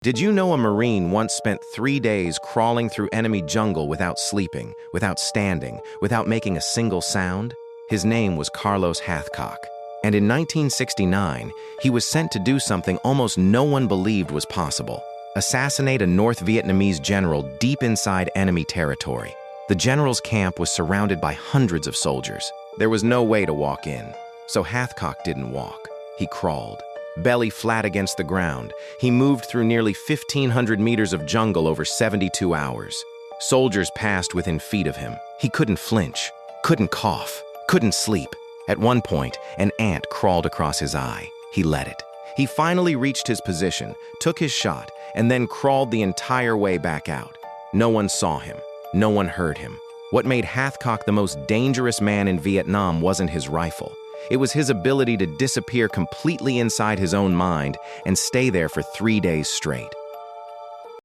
Did you know a Marine once spent 3 days crawling through enemy jungle without sleeping, without standing, without making a single sound? His name was Carlos Hathcock. And in 1969, he was sent to do something almost no one believed was possible: assassinate a North Vietnamese general deep inside enemy territory. The general's camp was surrounded by hundreds of soldiers. There was no way to walk in. So Hathcock didn't walk. He crawled. Belly flat against the ground, he moved through nearly 1,500 meters of jungle over 72 hours. Soldiers passed within feet of him. He couldn't flinch, couldn't cough, couldn't sleep. At one point, an ant crawled across his eye. He let it. He finally reached his position, took his shot, and then crawled the entire way back out. No one saw him. No one heard him. What made Hathcock the most dangerous man in Vietnam wasn't his rifle. It was his ability to disappear completely inside his own mind and stay there for 3 days straight.